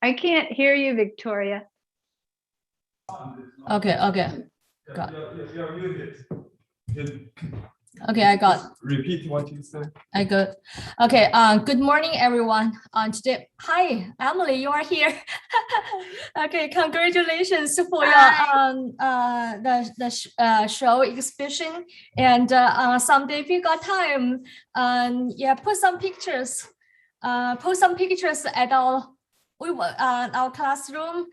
I can't hear you, Victoria. Okay, got. You're muted. Okay, I got. Repeat what you said. I got. Okay. Good morning, everyone. Today, hi, Emily, you are here. Okay, congratulations for your show exhibition. And someday, if you got time, yeah, put some pictures. Post some pictures at our classroom.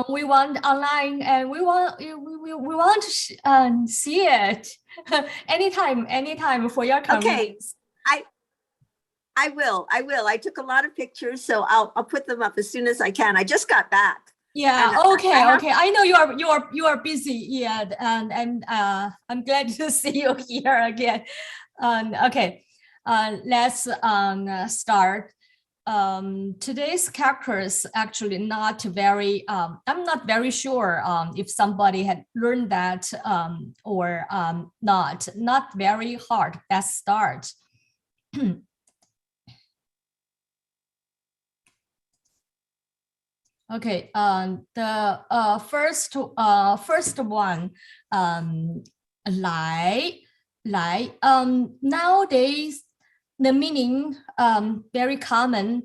We want online, and we want to see it anytime for your convenience. Okay, I will. I took a lot of pictures, so I'll put them up as soon as I can. I just got back. Yeah. Okay. I know you are busy. Yeah. And I'm glad to see you here again. Okay. Let's start. Today's characters actually not very. I'm not very sure if somebody had learned that or not. Not very hard. Let's start. Okay, the first one, nowadays the meaning very common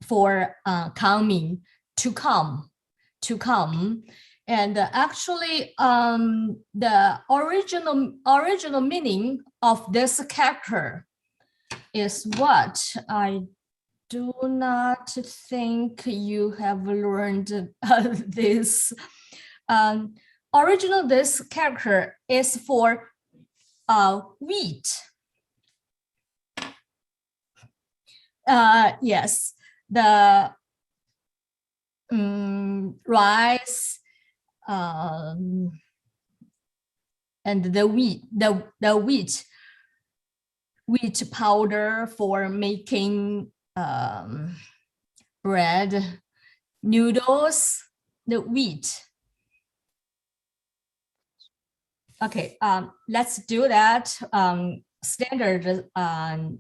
for coming, to come, and actually the original meaning of this character is what I do not think you have learned this. Original, this character is for wheat. Yes, the rice and the wheat powder for making bread, noodles, the wheat. Okay, let's do that standard, and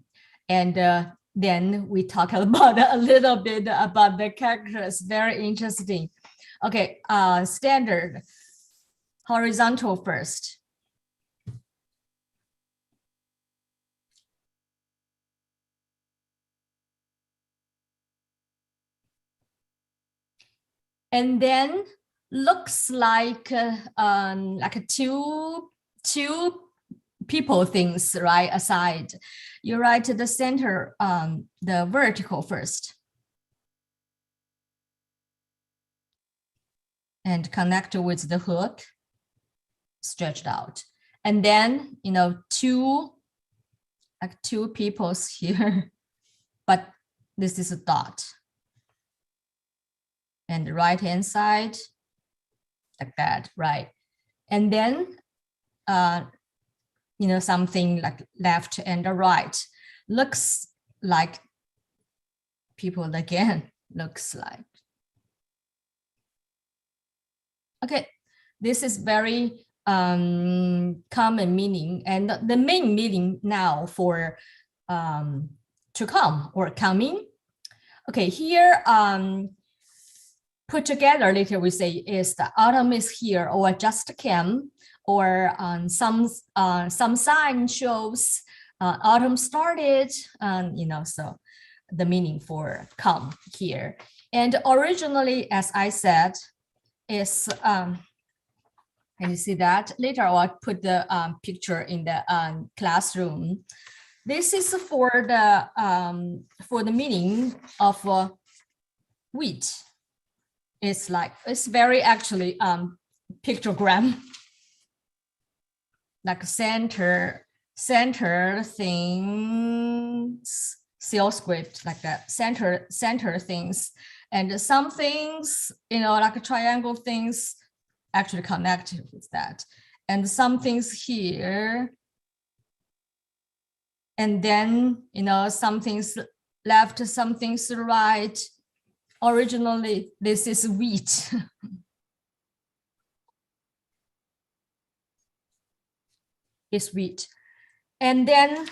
then we talk about a little bit about the characters. Very interesting. Okay, standard, horizontal first. And then looks like two people things right aside. You write the center, the vertical first, and connect with the hook, stretched out, and then two peoples here, but this is a dot. And the right hand side, like that, right? And then, something like left and right. Looks like people again, looks like. Okay, this is very common meaning. And the main meaning now for to come or coming. Okay, here, put together later we say is the autumn is here or just came, or some sign shows autumn started, so the meaning for come here. And originally, as I said, is can you see that? Later I'll put the picture in the classroom. This is for the meaning of wheat. It's very actually pictogram, like center things, seal script, like that, center things, and some things, like triangle things actually connected with that, and some things here, and then some things left, some things right. Originally, this is wheat. It's wheat. And then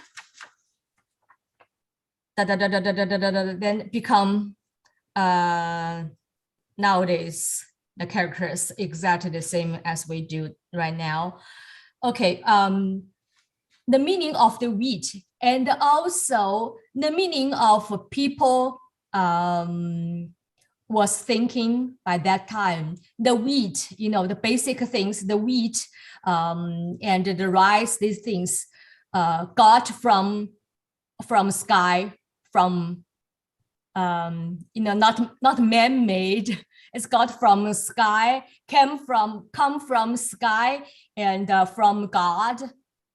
then become nowadays the characters exactly the same as we do right now. Okay, the meaning of the wheat and also the meaning of people was thinking by that time. The wheat, you know, the basic things, the wheat and the rice, these things got from sky, from you know, not man-made. It's got from sky, come from sky, and from God,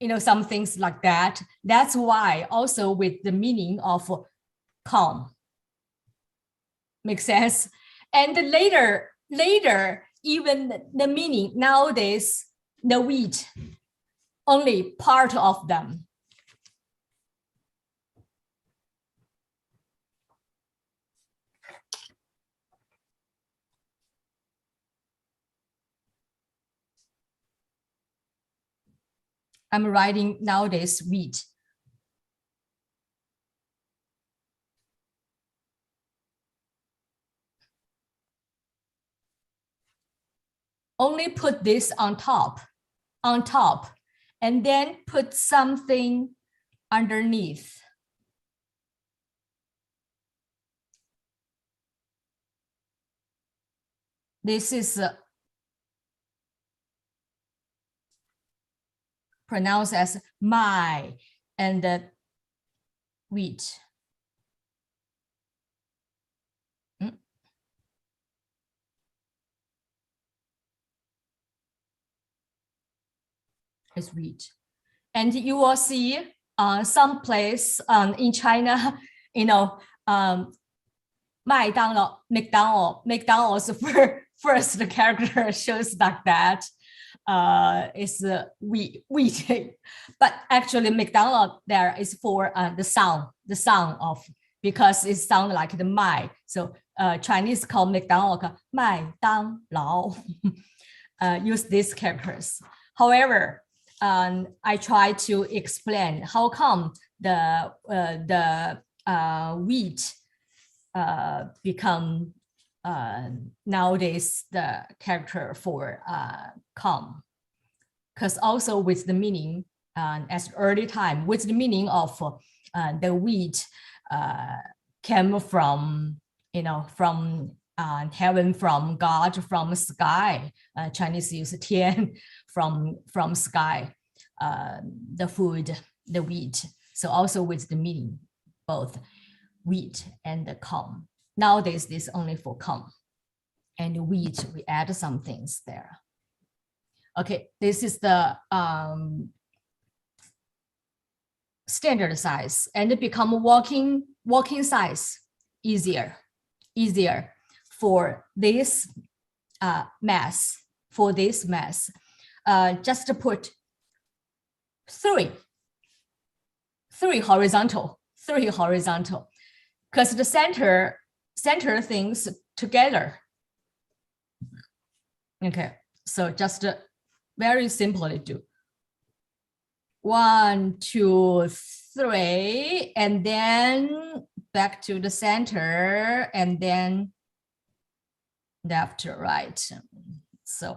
you know, some things like that. That's why also with the meaning of calm. Makes sense? And later, even the meaning nowadays, the wheat, only part of them. I'm writing nowadays wheat. Only put this on top, and then put something underneath. This is pronounced as my and wheat. Is wheat. And you will see some place in China, you know, McDonald's first character shows like that. Is wheat, but actually McDonald there is for the sound of, because it sounds like the mai. So Chinese call McDonald 麦当劳. Use these characters. However, I try to explain how come the wheat become nowadays the character for calm, because also with the meaning as early time, with the meaning of the wheat came from, you know, from heaven, from God, from sky. Chinese use tian, from sky, the food, the wheat. So also with the meaning, both wheat and the calm. Nowadays, this only for calm. And wheat, we add some things there. Okay, this is the standard size, and it become walking size, easier for this mass. For this mass, just to put three horizontal, because the center things together. Okay, so just very simply do 1, 2, 3, and then back to the center, and then left to right. So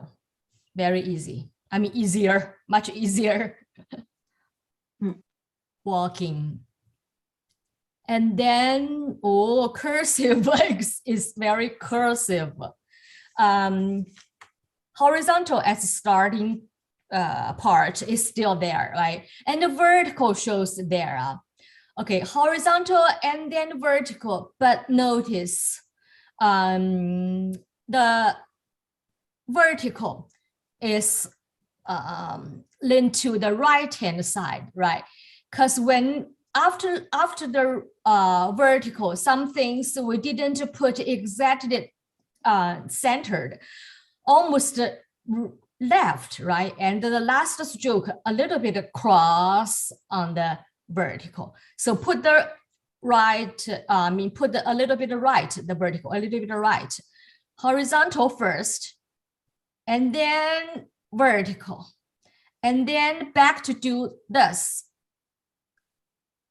very easy. I mean, easier, much easier. Walking. And then, oh, cursive is very cursive. Horizontal as starting part is still there, right? And the vertical shows there. Okay, horizontal and then vertical, but notice the vertical is linked to the right-hand side, right? Because when after the vertical, some things we didn't put exactly centered, almost left, right? And the last stroke a little bit cross on the vertical. So put the right, put a little bit right, the vertical, a little bit right. Horizontal first, and then vertical, and then back to do this.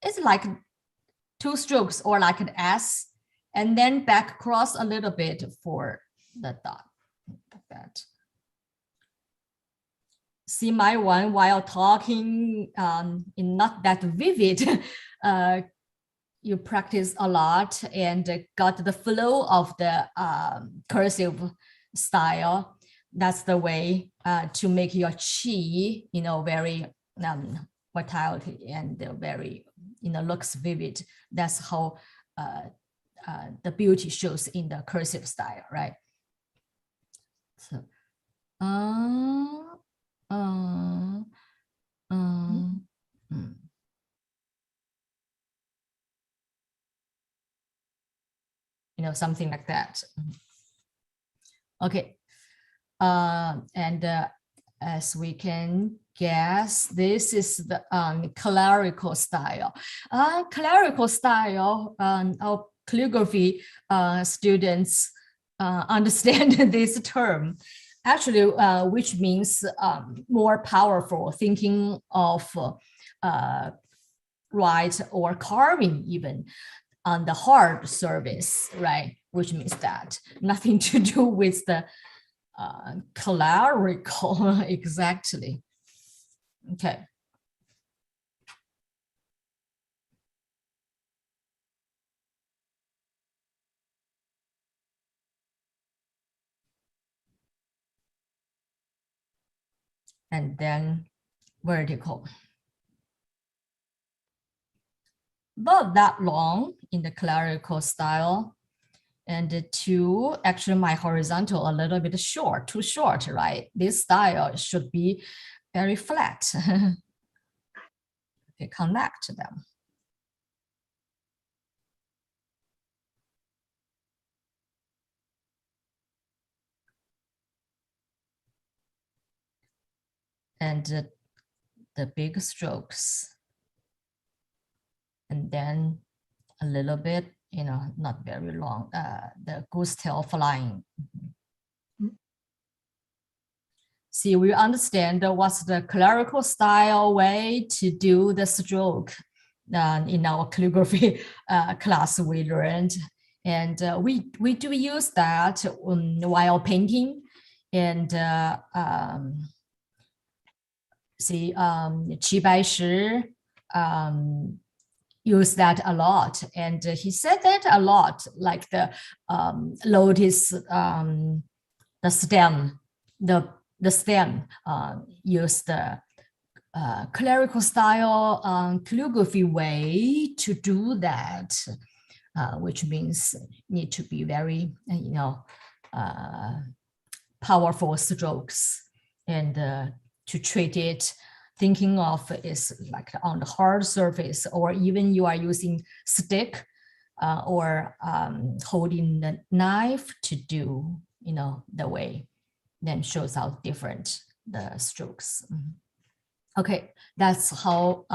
It's like two strokes or like an S, and then back across a little bit for the dot, like that. See my one while talking in not that vivid. You practice a lot and got the flow of the cursive style. That's the way to make your chi, very vitality and very, looks vivid. That's how the beauty shows in the cursive style, right? So, something like that. Okay. And as we can guess, this is the clerical style. Clerical style, our calligraphy students understand this term, actually, which means more powerful, thinking of write or carving even on the hard surface, right? Which means that nothing to do with the clerical exactly. Okay. And then vertical. Not that long in the clerical style. And two, actually my horizontal a little bit short, too short, right? This style should be very flat. Okay, connect them. And the big strokes. And then a little bit, not very long, the goose tail flying. See, we understand what's the clerical style way to do the stroke in our calligraphy class we learned. And we do use that while painting. And see, Qi Baishi use that a lot. And he said that a lot, like the lotus, the stem, the stem use the clerical style calligraphy way to do that, which means need to be very, powerful strokes and to treat it, thinking of is like on the hard surface, or even you are using stick or holding the knife to do, the way, then shows out different the strokes. Okay, that's how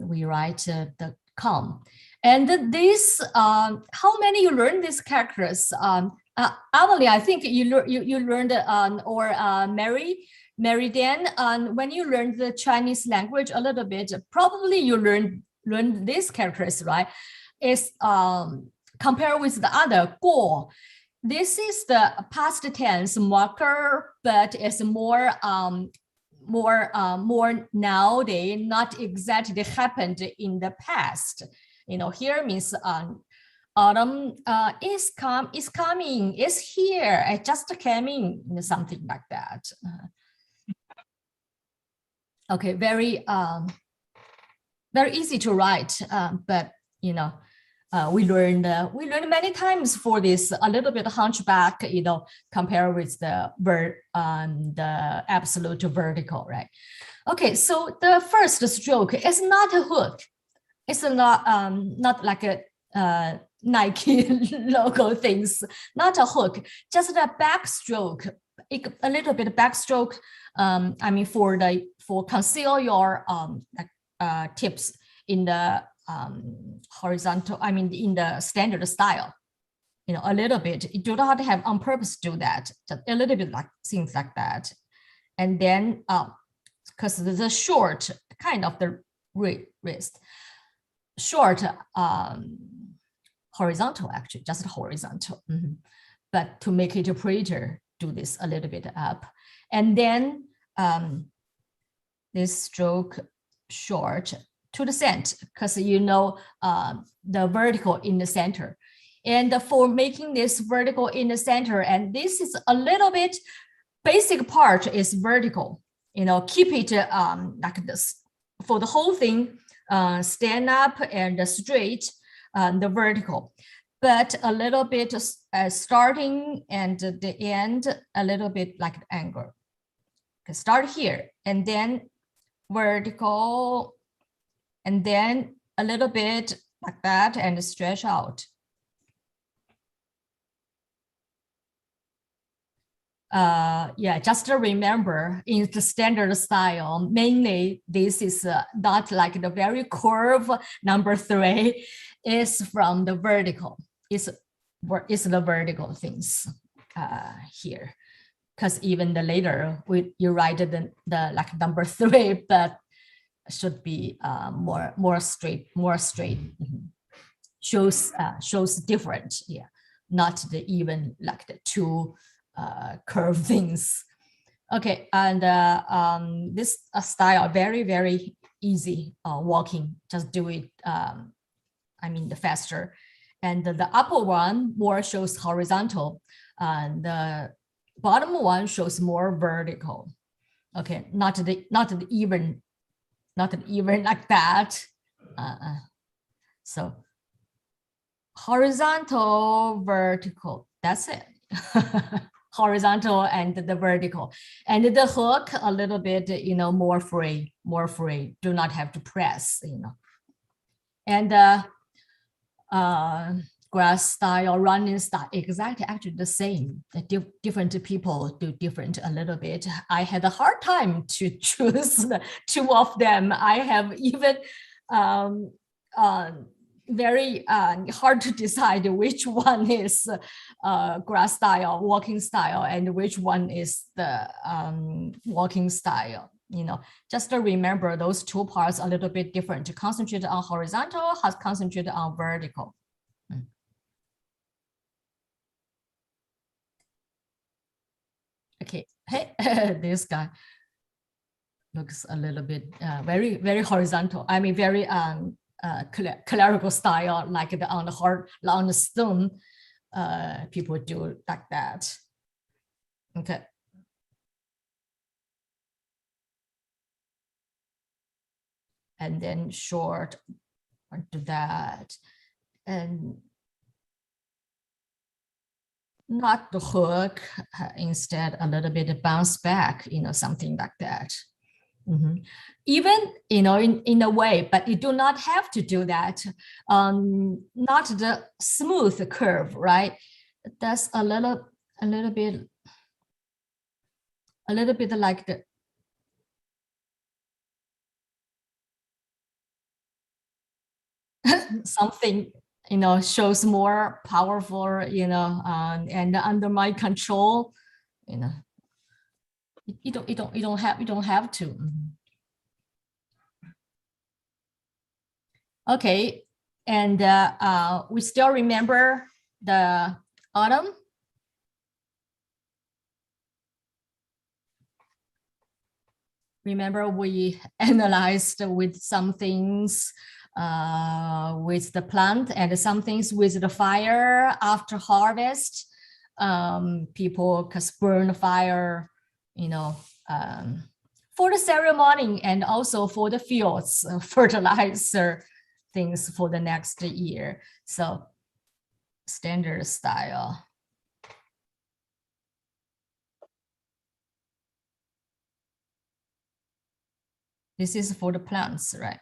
we write the com. And this, how many you learn these characters? Emily, I think you learned, or Mary Dan, when you learned the Chinese language a little bit, probably you learned these characters, right? It's compared with the other guo. This is the past tense marker, but it's more nowadays, not exactly happened in the past. Here means autumn is coming, is here, it just came in, something like that. Okay, very easy to write, but we learned many times for this, a little bit hunchback, compared with the absolute vertical, right? Okay, so the first stroke is not a hook. It's not like a Nike logo things, not a hook, just a backstroke, a little bit backstroke. I mean, for conceal your tips in the horizontal, I mean, in the standard style, a little bit. You do not have on purpose do that, just a little bit like things like that. And then, because the short kind of the wrist, short horizontal, actually, just horizontal. But to make it prettier, do this a little bit up. And then this stroke short to the center, because you know the vertical in the center. And for making this vertical in the center, and this is a little bit, basic part is vertical, you know, keep it like this for the whole thing, stand up and straight, the vertical, but a little bit starting and the end, a little bit like the angle. Okay, start here and then vertical, and then a little bit like that and stretch out. Yeah, just to remember in the standard style, mainly this is not like the very curve number 3 is from the vertical. It's the vertical things here. Because even the later you write the like number 3, but should be more straight. Shows different, yeah, not the even like the 2 curve things. Okay, and this style very easy walking. Just do it. I mean the faster, and the upper one more shows horizontal, and the bottom one shows more vertical. Okay, not the even like that. So horizontal, vertical. That's it. Horizontal and the vertical, and the hook a little bit, you know, more free. Do not have to press, you know. And grass style, running style, exactly, actually the same. Different people do different a little bit. I had a hard time to choose the 2 of them. I have even very hard to decide which one is grass style, walking style, and which one is the walking style. You know, just to remember those 2 parts a little bit different. To concentrate on horizontal, has concentrated on vertical. Okay, hey, this guy looks a little bit very horizontal. I mean, very clerical style, like on the stone, people do like that. Okay. And then short, do that, and not the hook, instead a little bit bounce back, you know, something like that. Even, you know, in a way, but you do not have to do that. Not the smooth curve, right? That's a little bit like the something, you know, shows more powerful, you know, and under my control, you know. You don't have to. Okay, and we still remember the autumn. Remember we analyzed with some things with the plant and some things with the fire after harvest. People can burn fire, you know, for the ceremony and also for the fields, fertilizer things for the next year. So standard style. This is for the plants, right?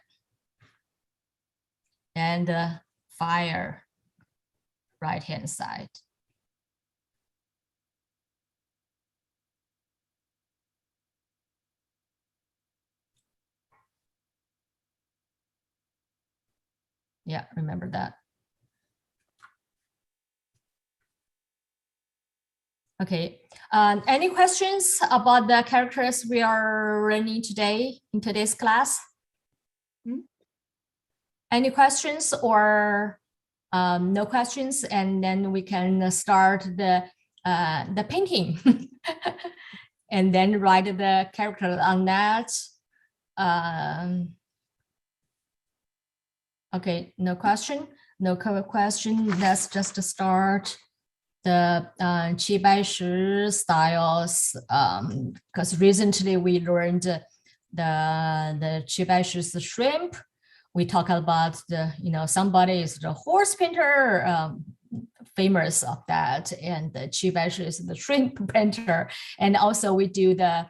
And fire, right-hand side. Yeah, remember that. Okay, any questions about the characters we are learning today in today's class? Any questions or no questions? And then we can start the painting and then write the character on that. Okay, no question. No question. Let's just start the Qi Bai Shi styles, because recently we learned the Qi Bai Shi's shrimp. We talk about the, somebody is the horse painter, famous of that, and the Qi Bai Shi is the shrimp painter. And also we do the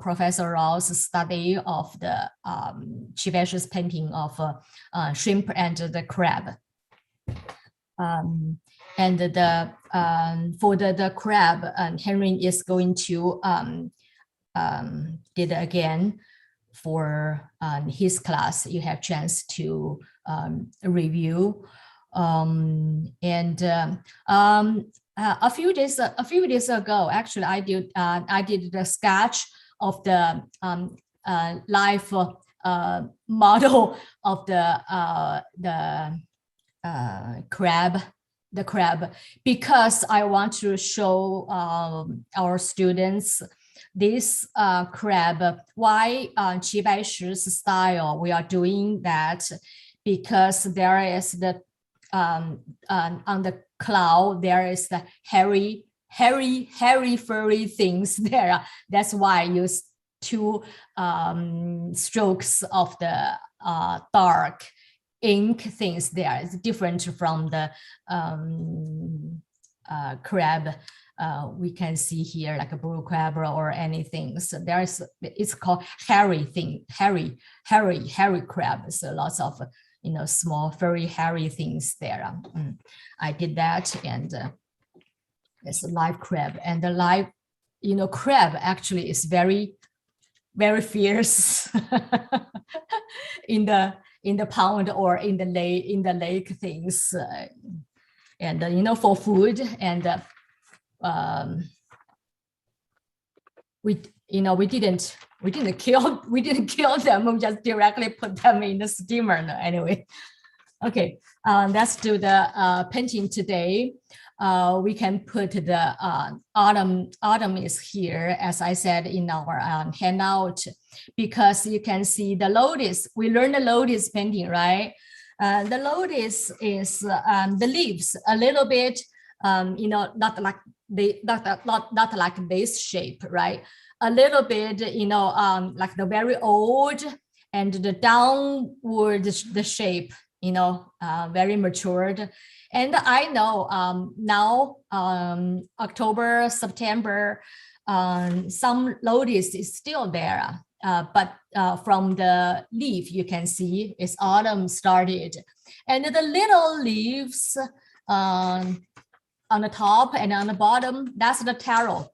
Professor Rao's study of the Qi Bai Shi's painting of shrimp and the crab. And the for the crab, Henry is going to did again for his class. You have chance to review. A few days ago, actually, I did the sketch of the life model of the crab, because I want to show our students this crab. Why Qi Bai Shi's style we are doing that? Because there is the on the cloud, there is the hairy furry things there. That's why I use two strokes of the dark ink things there. It's different from the crab we can see here, like a blue crab or anything. So there's, it's called hairy crab. So lots of small furry hairy things there. I did that, and it's a live crab, and the live crab actually is very fierce in the pond or in the lake things, and for food. And we didn't kill them. We just directly put them in the steamer. No, anyway, okay. Let's do the painting today. We can put the autumn is here, as I said in our handout, because you can see the lotus. We learned the lotus painting, right? The lotus is the leaves a little bit, not like this shape, right? A little bit, like the very old, and the downward the shape, very matured. And I know now, October, September, some lotus is still there, but from the leaf you can see it's autumn started, and the little leaves on the top and on the bottom, that's the taro.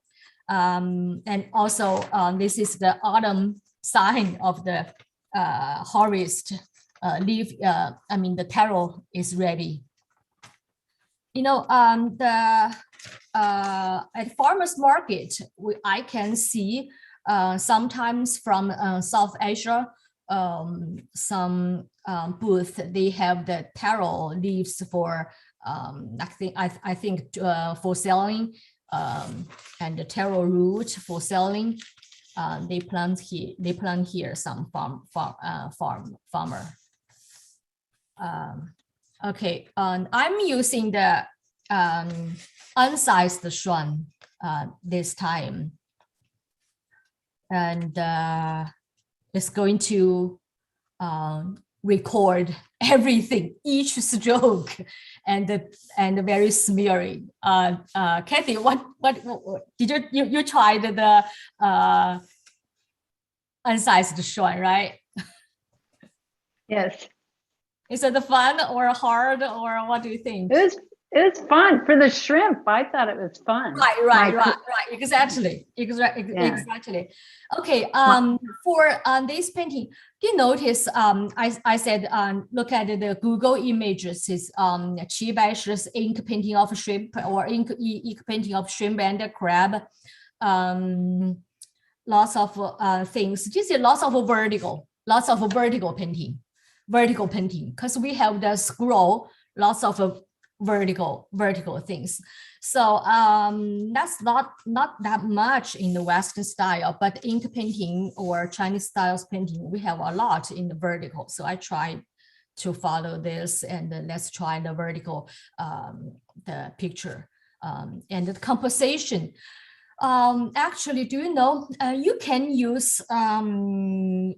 And also this is the autumn sign of the harvest leaf. The taro is ready. At farmers market, I can see sometimes from South Asia, some booth, they have the taro leaves for I think for selling, and the taro root for selling. They plant here some farmer. Okay, I'm using the unsized shuan this time, and it's going to record everything, each stroke, and very smeary. Kathy, what did you tried the unsized shuan, right? Yes, Is it fun or hard, or what do you think? it was fun for the shrimp. I thought it was fun. Right. Exactly. Okay. For this painting, you notice I said look at the Google images. Is Qi Bai Shi's ink painting of shrimp, or ink painting of shrimp and crab. Lots of things. You see lots of vertical painting. vertical painting because we have the scroll, lots of vertical things. So that's not that much in the Western style, but ink painting or Chinese styles painting, we have a lot in the vertical. So I try to follow this, and then let's try the vertical, the picture and the composition. Actually, do you know, you can use, you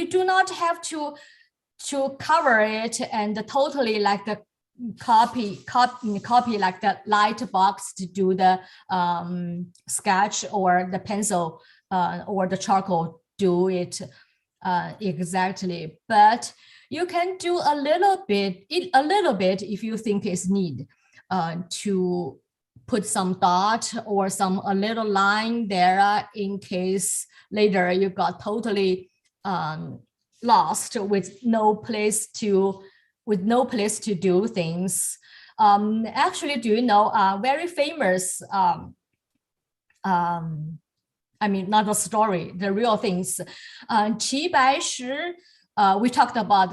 do not have to cover it and totally like the copy like the light box to do the sketch, or the pencil or the charcoal do it exactly, but you can do a little bit if you think it's need to put some dot or a little line there in case later you got totally lost with no place to do things. Actually, do you know very famous I mean, not the story, the real things. Qi Baishi, we talked about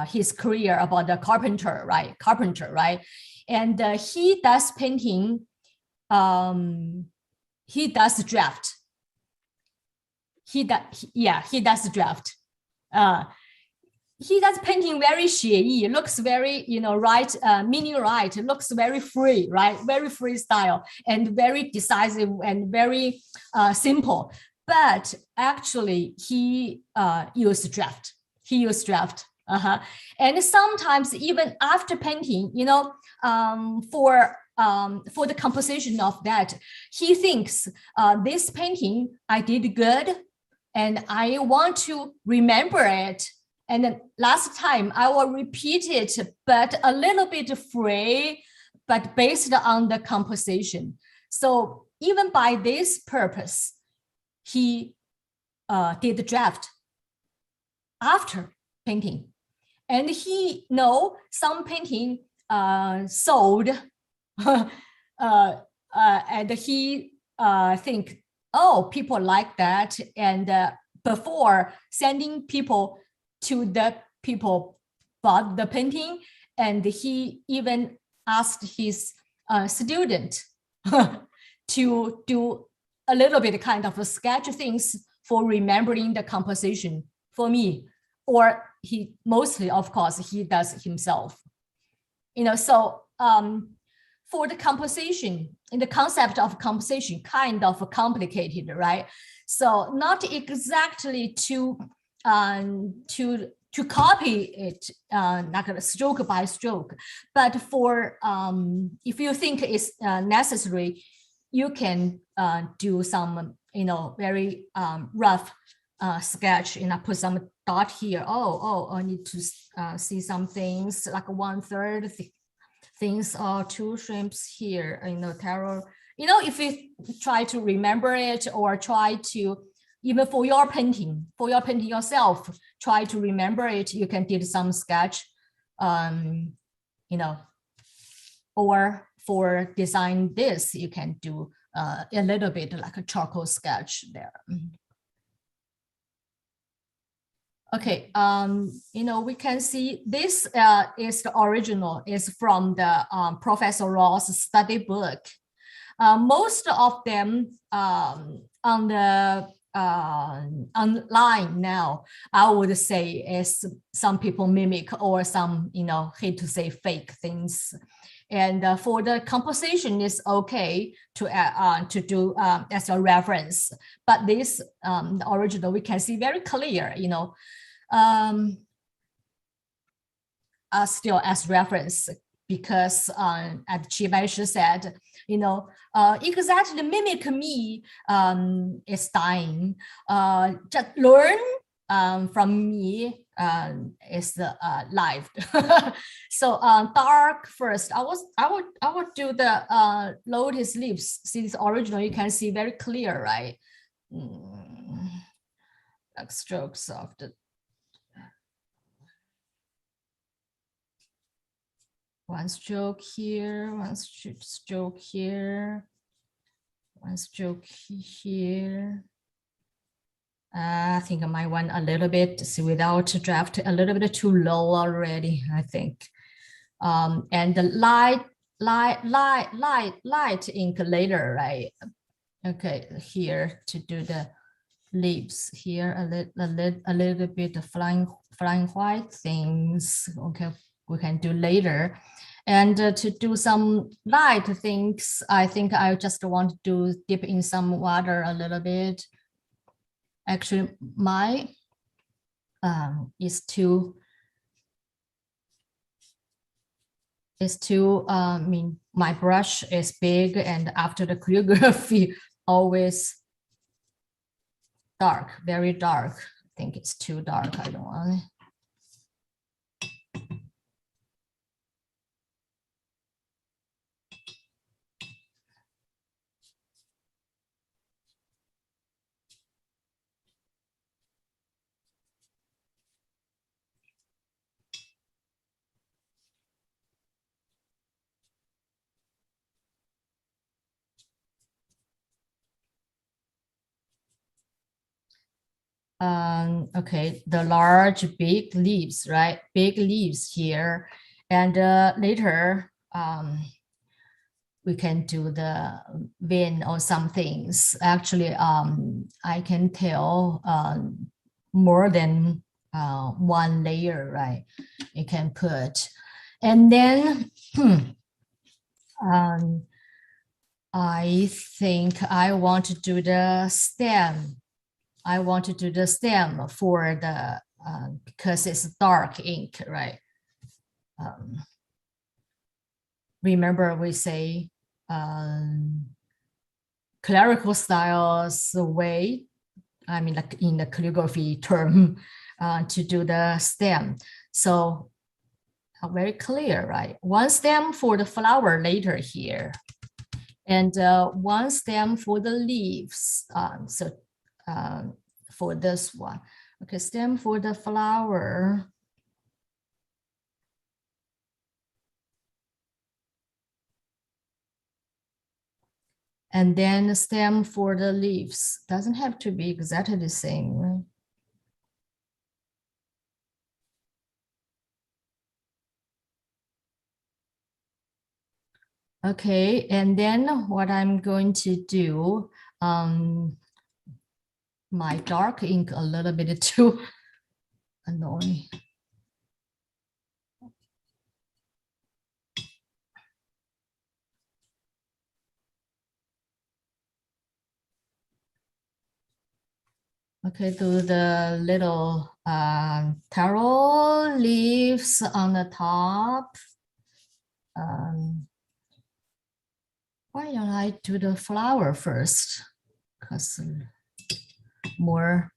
his career, about the carpenter, right? And he does painting. He does draft. He does draft. He does painting very 写意, looks very, right, meaning right, looks very free, right? Very free style and very decisive and very simple. But actually, he used draft. And sometimes even after painting, for the composition of that, he thinks this painting I did good, and I want to remember it. And then last time I will repeat it, but a little bit free, but based on the composition. So even by this purpose, he did the draft after painting. And he know some painting sold, and he think, oh, people like that. And before sending people to the people bought the painting, and he even asked his student to do a little bit kind of a sketch things for remembering the composition for me, or he mostly, of course, he does himself. So for the composition, in the concept of composition, kind of complicated, right? So not exactly to copy it, like stroke by stroke, but for if you think it's necessary, you can do some very rough sketch, put some dot here. I need to see some things like 1/3 things or 2 shrimps here, tarot. If you try to remember it, or try to, even for your painting yourself, try to remember it, you can do some sketch, or for design this, you can do a little bit like a charcoal sketch there. Okay, we can see this is the original, is from the Professor Ross study book. Most of them on the online now, I would say, is some people mimic, or some, hate to say, fake things. And for the composition, is okay to do as a reference. But this the original, we can see very clear, still as reference, because as Qi Baishi said, exactly mimic me is dying. Just learn from me is live. So dark first. I would do the lotus leaves. See this original, you can see very clear, right? Like strokes of the one stroke here, one stroke here, one stroke here. I think I might want a little bit, see, without draft, a little bit too low already, I think. And the light ink later, right? Okay, here to do the leaves here, a little bit of flying white things. Okay, we can do later. And to do some light things, I think I just want to do dip in some water a little bit. Actually, my is too, I mean, my brush is big, and after the calligraphy, always dark, very dark. I think it's too dark. I don't want it. Okay, the large big leaves, right? Big leaves here. And later, we can do the vein or some things. Actually, I can tell more than one layer, right? You can put. And then I think I want to do the stem. I want to do the stem for the, because it's dark ink, right? Remember we say clerical styles way, I mean, like in the calligraphy term, to do the stem. So very clear, right? One stem for the flower later here, and one stem for the leaves. For this one, okay, stem for the flower. And then the stem for the leaves. Doesn't have to be exactly the same, right? Okay, and then what I'm going to do, my dark ink a little bit too annoying. Okay, do the little taro leaves on the top. Why don't I do the flower first? Because more.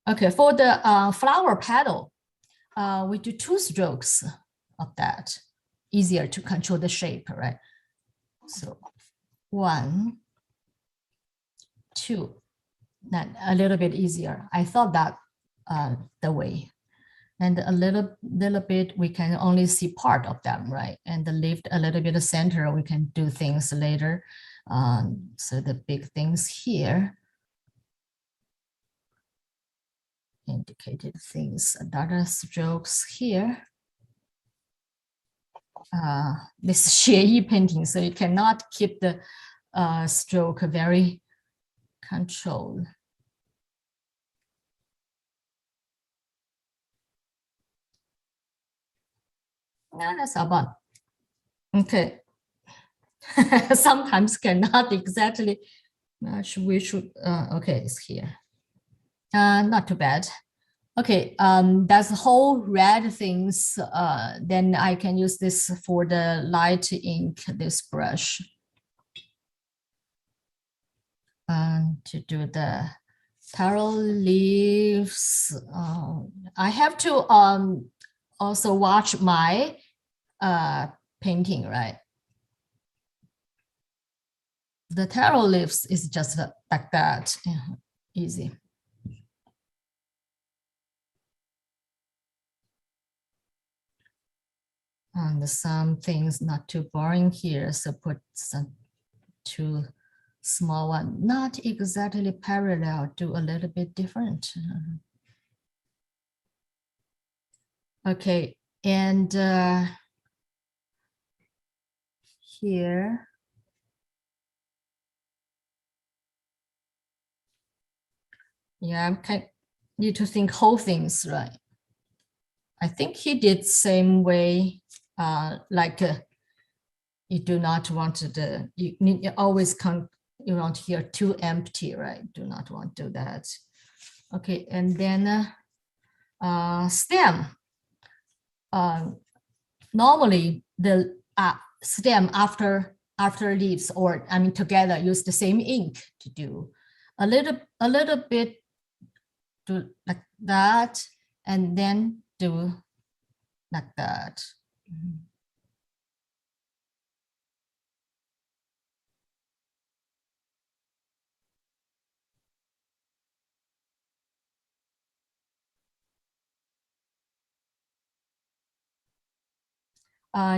Okay, for the flower petal, we do 2 strokes of that. Easier to control the shape, right? So 1, 2, then a little bit easier. I thought that the way. And a little bit, we can only see part of them, right? And lift a little bit of center, we can do things later. So the big things here, indicated things, data strokes here. This is 写意 painting, so you cannot keep the stroke very controlled. Yeah, that's about. Okay. Sometimes cannot exactly match. We should. Okay, it's here. Not too bad. Okay, that's whole red things. Then I can use this for the light ink, this brush. To do the taro leaves. I have to also watch my painting, right? the taro leaves is just like that. Yeah, easy. And some things not too boring here, so put some two small one, not exactly parallel, do a little bit different. Okay, and here, yeah, I need to think whole things, right? I think he did same way, like you do not want to, you always can't, you want here too empty, right? Do not want to do that. Okay, and then stem. Normally the stem after leaves, or I mean together, use the same ink to do a little bit, do like that, and then do like that.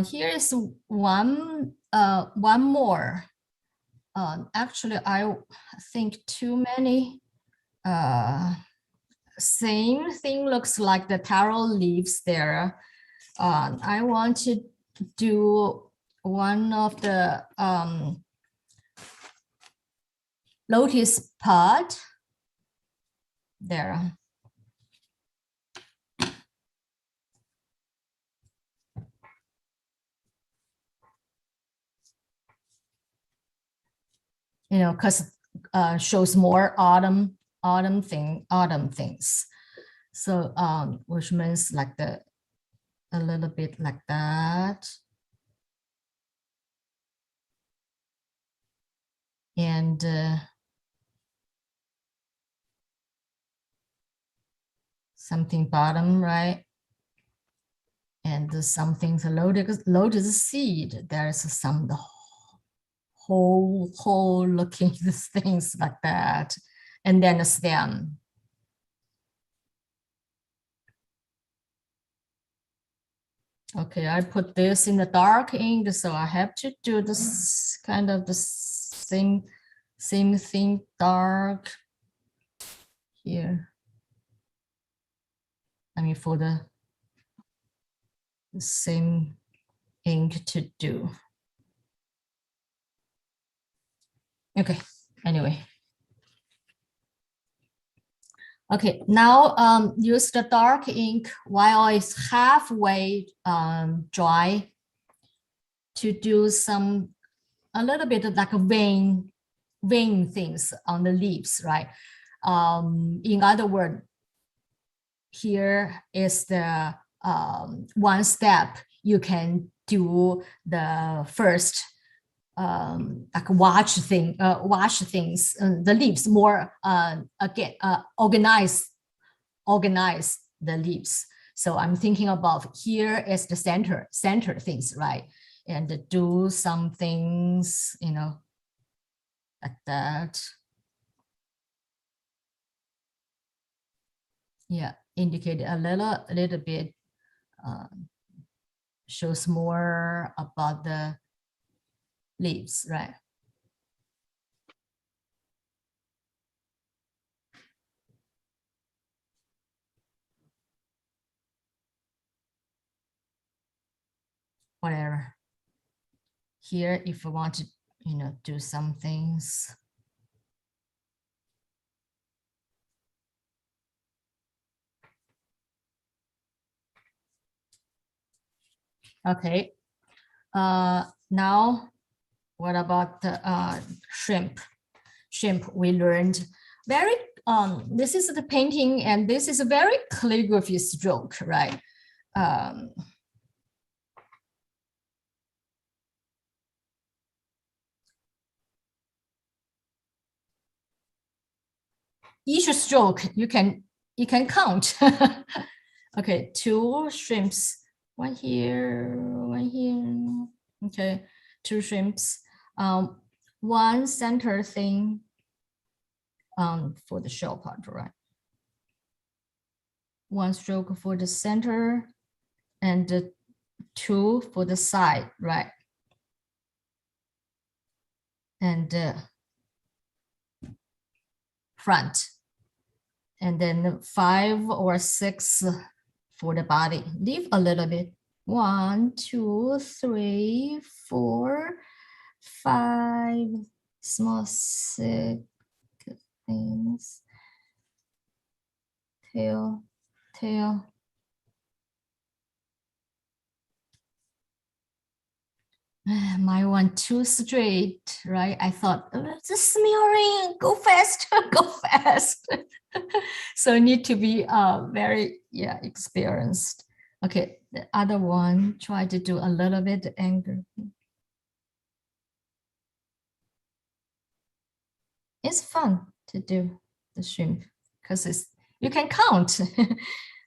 Here is one more. Actually, I think too many. Same thing looks like the taro leaves there. I want to do one of the lotus pod there. You know, because shows more autumn things. So which means like a little bit like that. And something bottom, right? And something the lotus seed. There's some whole looking things like that. And then a stem. Okay, I put this in the dark ink, so I have to do this kind of the same thing dark here. I mean, for the same ink to do. Okay, anyway. Okay, now use the dark ink while it's halfway dry to do a little bit of like a vein things on the leaves, right? In other words, here is the one step you can do the first like wash things, the leaves more again, organize the leaves. So I'm thinking about here is the center things, right? And do some things, you know, like that. Yeah, indicate a little bit, shows more about the leaves, right? Whatever. Here, if I want to, you know, do some things. Okay. Now, what about the shrimp? Shrimp, we learned very, this is the painting, and this is a very calligraphy stroke, right? Each stroke you can count. Okay, two shrimps, one here, one here. Okay, two shrimps. one center thing for the shell part, right? One stroke for the center and two for the side, right? And front. And then 5 or 6 for the body. Leave a little bit. 1, 2, 3, 4, 5 small 6 things. Tail. My one too straight, right? I thought the smearing, go fast, go fast. So need to be very experienced. Okay, the other one, try to do a little bit angle. It's fun to do the shrimp because you can count.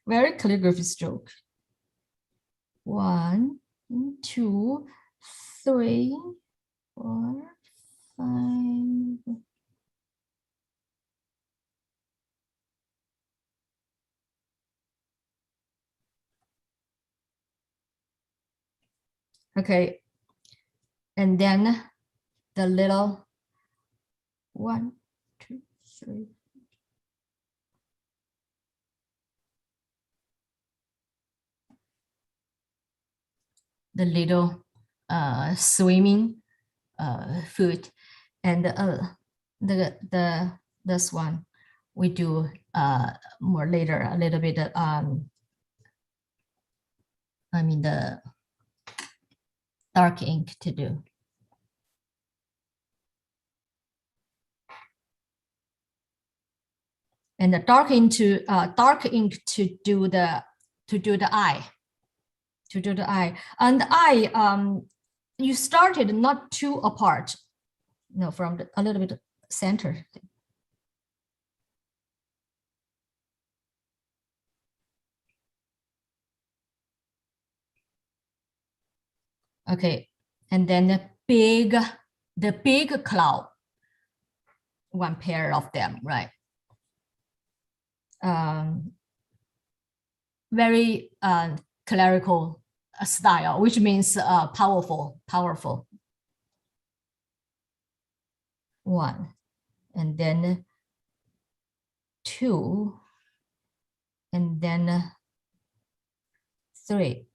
Very calligraphy stroke. 1, 2, 3, 4, 5. Okay, and then the little 1, 2, 3. The little swimming foot, and this one we do more later, a little bit. I mean the dark ink to do. And the dark ink to do the eye. To do the eye. And the eye, you started not too apart, no, from a little bit center. Okay, and then the big cloud, one pair of them, right? Very clerical style, which means powerful. 1, and then 2, and then 3.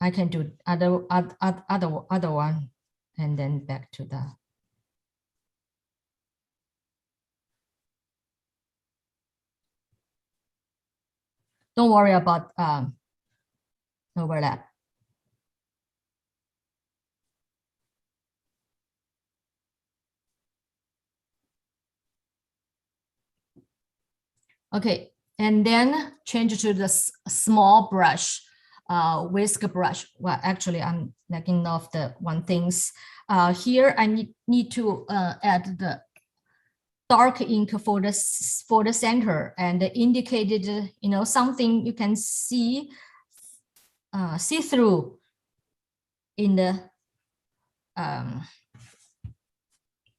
I can do other one, and then back to the. Don't worry about overlap. Okay, and then change to the small brush, whisk brush. Well, actually, I'm letting off the one things. Here, I need to add the dark ink for the center and indicated, something you can see through in the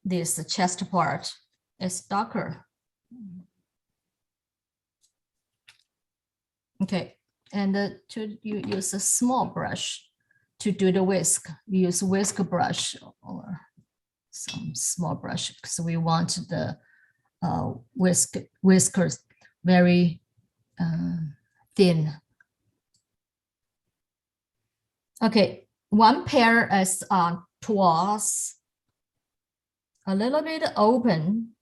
this chest part is darker. Okay, and you use a small brush to do the whisk. You use whisk brush or some small brush because we want the whiskers very thin. Okay, one pair is towards a little bit open.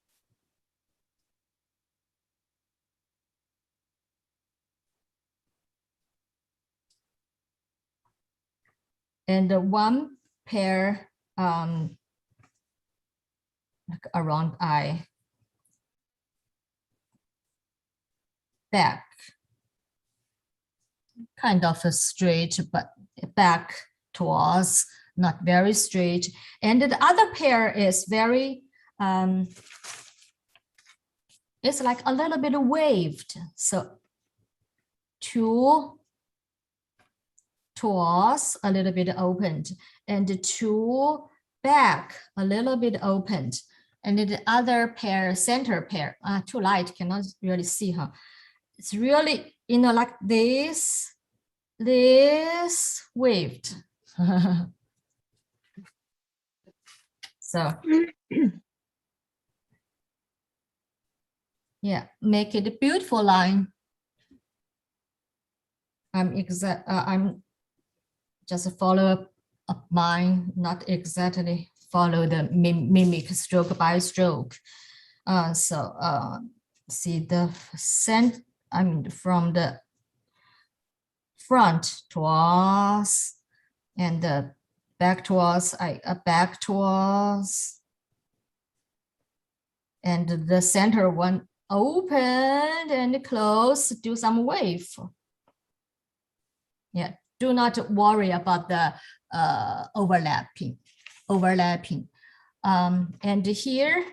And one pair like around eye, back, kind of a straight, but back towards, not very straight. And the other pair is very, it's like a little bit waved. So 2 towards, a little bit opened, and 2 back, a little bit opened. And the other pair, center pair, too light, cannot really see, huh? It's really, you know, like this waved. So yeah, make it a beautiful line. I'm just follow up mine, not exactly follow the mimic stroke by stroke. See the from the front towards and the back towards, back towards, and the center one open and close, do some wave. Yeah, do not worry about the overlapping. And here,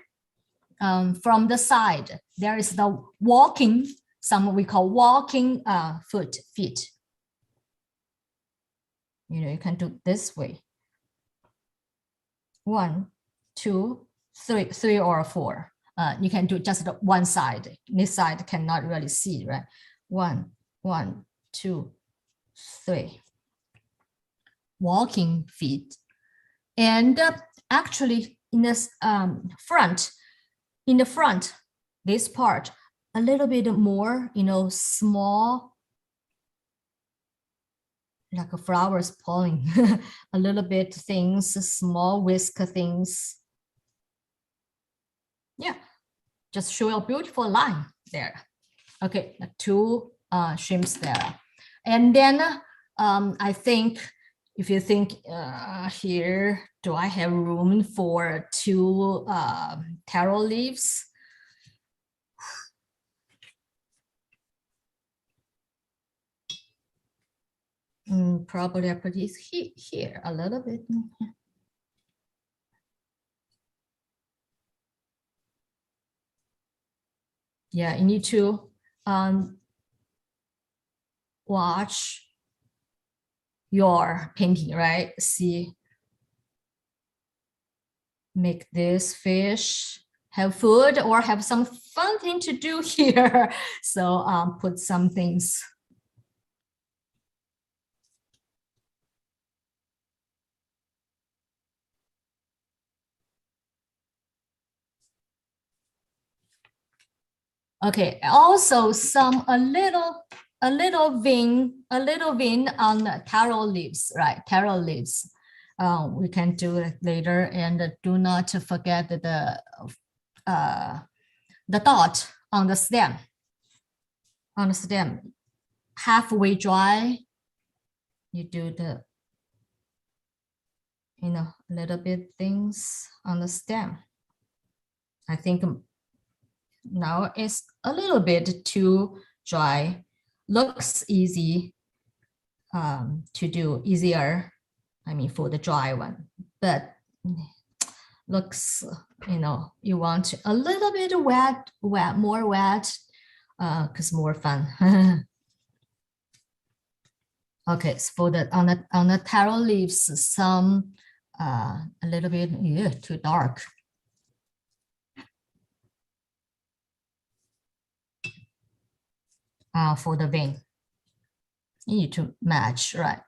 from the side, there is the walking, some we call walking feet. You know, you can do this way. 1, 2, 3 or 4. You can do just one side. This side cannot really see, right? 1, 2, 3. Walking feet. And actually in this front, this part, a little bit more, you know, small, like a flowers pulling, a little bit things, small whisk things. Yeah, just show a beautiful line there. Okay, 2 shrimps there. And then I think, if you think here, do I have room for 2 taro leaves? Probably I put it here a little bit. Yeah, you need to watch your painting, right? See, make this fish have food or have some fun thing to do here. So put some things. Okay, also a little vein on the taro leaves, right? Taro leaves. We can do it later, and do not forget the dot on the stem. On the stem, halfway dry, you do the, you know, little bit things on the stem. I think now it's a little bit too dry. Looks easy to do, easier, I mean, for the dry one, but looks, you know, you want a little bit wet, more wet, because more fun. Okay, so for the on the taro leaves, some a little bit too dark. For the vein, you need to match, right?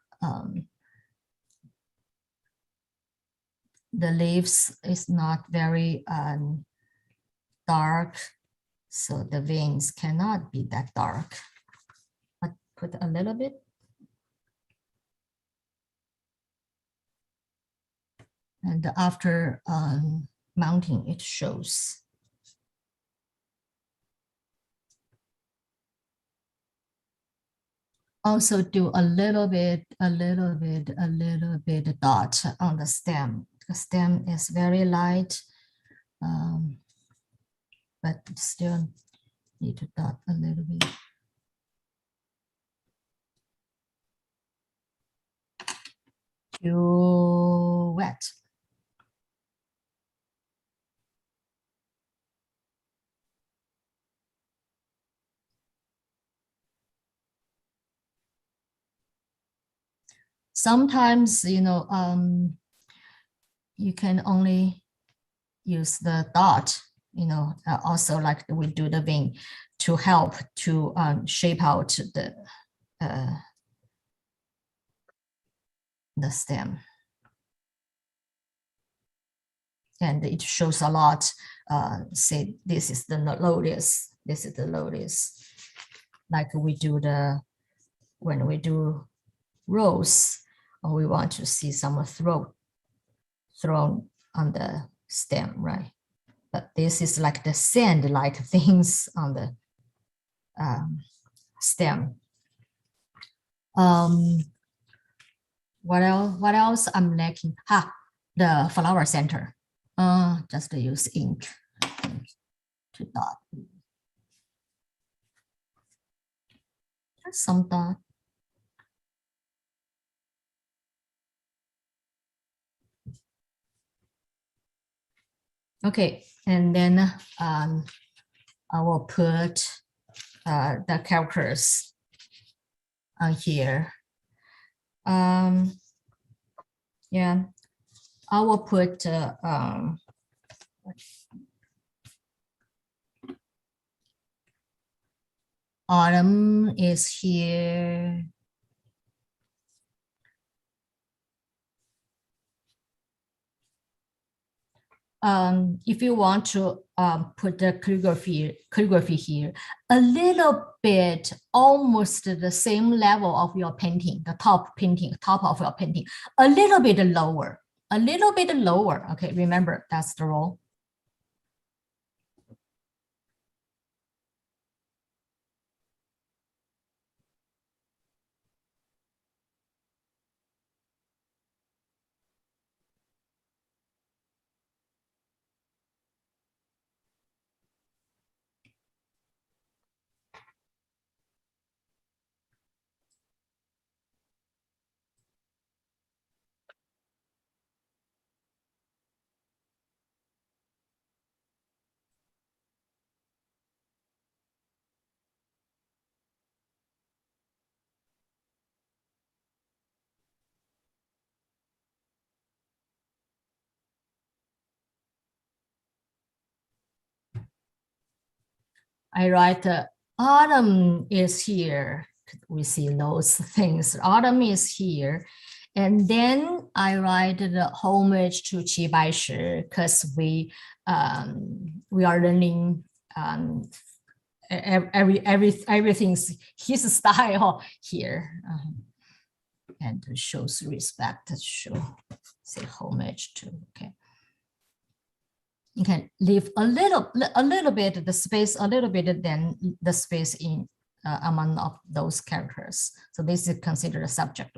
The leaves is not very dark, so the veins cannot be that dark. But put a little bit. And after mounting, it shows. Also do a little bit dot on the stem. The stem is very light, but still need to dot a little bit. too wet. Sometimes, you know, you can only use the dot, you know, also like we do the wing to help to shape out the stem. And it shows a lot, say this is the lotus, this is the lotus. Like we do when we do rose, or we want to see some thrown on the stem, right? But this is like the sand-like things on the stem. What else I'm lacking? The flower center. Just use ink to dot. Just some dot. Okay, and then I will put the characters on here. Yeah, I will put autumn is here. If you want to put the calligraphy here, a little bit, almost the same level of your painting, the top of your painting, a little bit lower. Okay, remember that's the rule. I write autumn is here. We see those things. Autumn is here. And then I write the homage to Qi Bai Shi because we are learning everything's his style here. And shows respect, show say homage to, okay. You can leave a little bit the space, a little bit than the space in among of those characters. So this is considered a subject.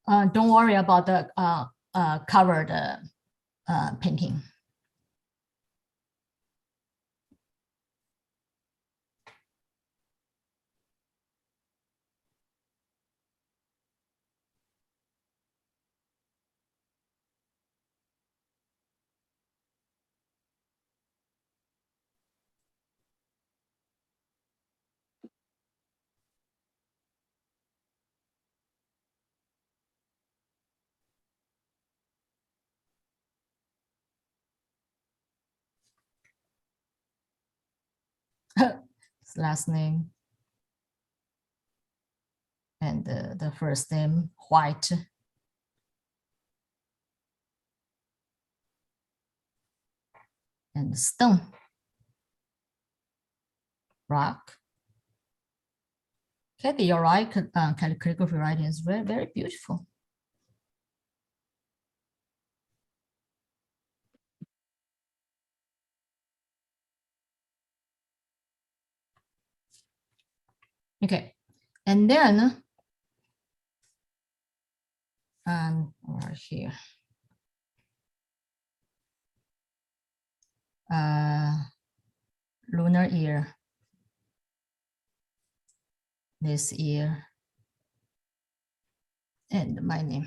Don't worry about the covered painting. His last name and the first name, White. and stone, rock. Kathy, you're right. Calligraphy writing is very, very beautiful. Okay, and then right here, lunar ear, this ear, and my name.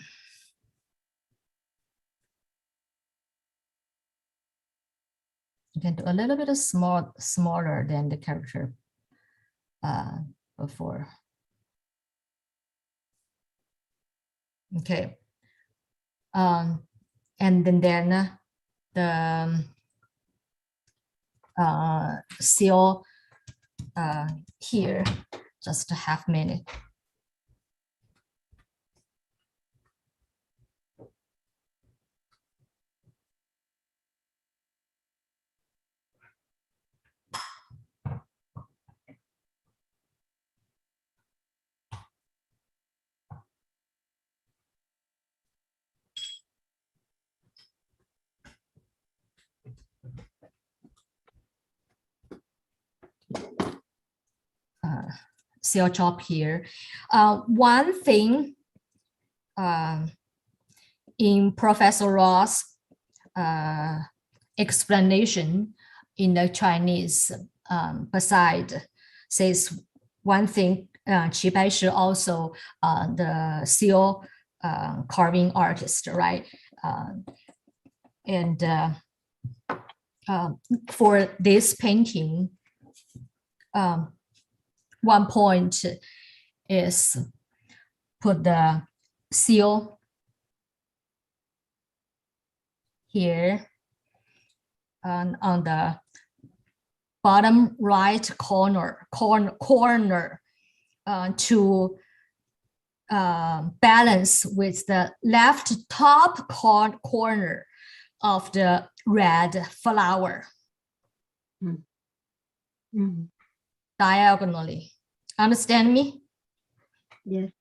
You can do a little bit of smaller than the character before. Okay. And then the seal here, just a half minute. Seal job here. One thing in Professor Ross' explanation in the Chinese beside says one thing, Qi Baishi also the seal carving artist, right? And for this painting, one point is put the seal here on the bottom right corner to balance with the left top corner of the red flower. Mm-hmm. Diagonally. Understand me? Yes.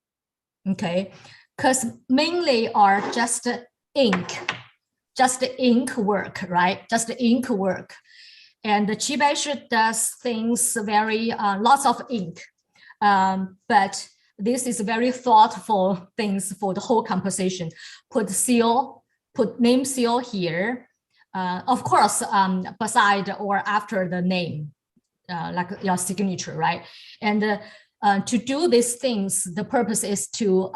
Okay, because mainly are just ink work, right? Just ink work. And the Qi Baishi does things very, lots of ink. But this is very thoughtful things for the whole composition. Put seal, put name seal here. Of course, beside or after the name. Like your signature, right? And to do these things, the purpose is to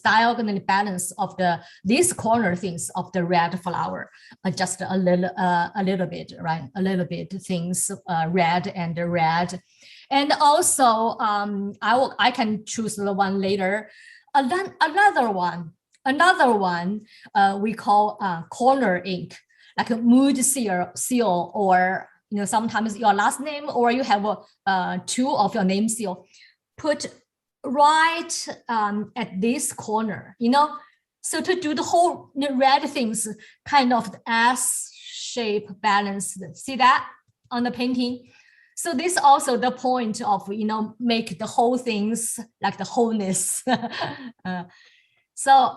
diagonally balance of these corner things of the red flower, just a little bit, right? A little bit things red and red, and also I can choose the one later. Another one we call corner ink, like a mood seal or sometimes your last name, or you have two of your name seal, put right at this corner, so to do the whole red things, kind of the S shape balanced. See that on the painting? So this also the point of, make the whole things like the wholeness. So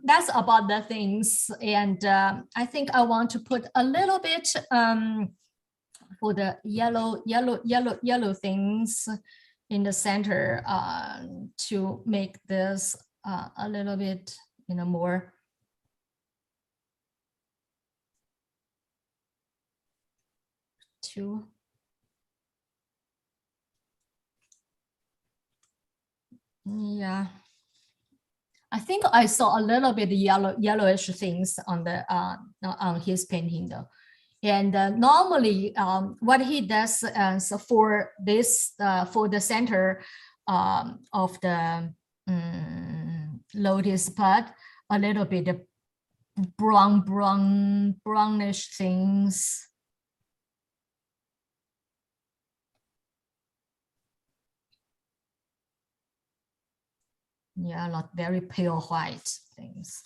that's about the things. And I think I want to put a little bit for the yellow things in the center to make this a little bit, more to yeah. I think I saw a little bit yellowish things on the on his painting though. And normally, what he does so for this, for the center of the lotus bud, a little bit of brownish things. Yeah, not very pale white things.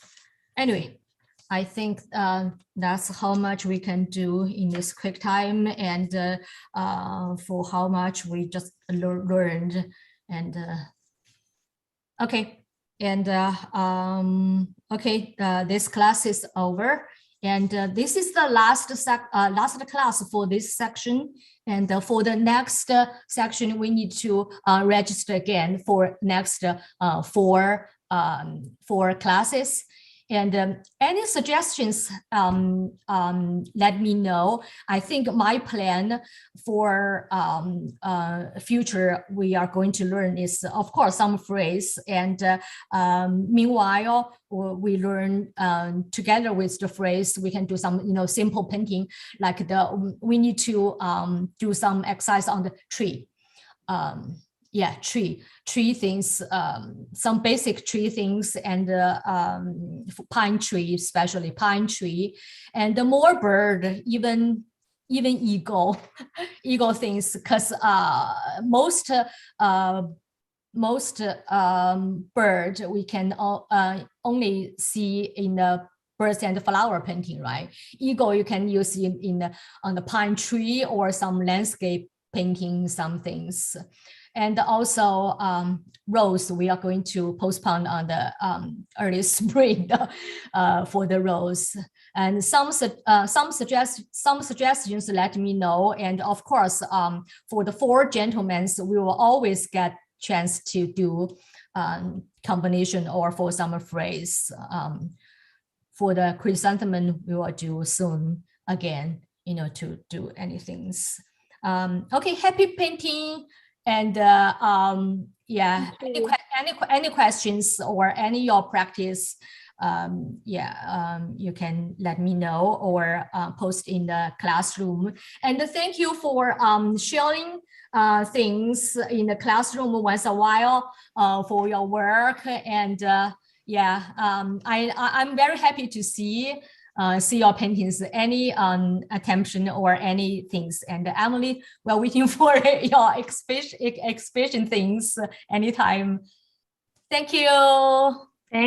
Anyway, I think that's how much we can do in this quick time, and for how much we just learned. And okay, and okay, this class is over, and this is the last class for this section. And for the next section, we need to register again for next four classes. And any suggestions, let me know. I think my plan for future we are going to learn is, of course, some phrase. And meanwhile, we learn together with the phrase, we can do some, simple painting, like we need to do some exercise on the tree. Yeah, tree things, some basic tree things, and pine tree, especially pine tree, and the more bird, even eagle things, because most bird we can only see in the birds and flower painting, right? Eagle you can use on the pine tree or some landscape painting, some things. And also rose, we are going to postpone on the early spring for the rose. And some suggestions, let me know. And of course, for the four gentlemen, we will always get chance to do combination or for some phrase. For the chrysanthemum, we will do soon again, to do anything. Okay, happy painting. And yeah, any questions or any your practice, you can let me know or post in the classroom. And thank you for sharing things in the classroom once a while for your work. And I'm very happy to see your paintings, any attention or any things. And Emily, we're waiting for your exhibition things anytime. Thank you. Thank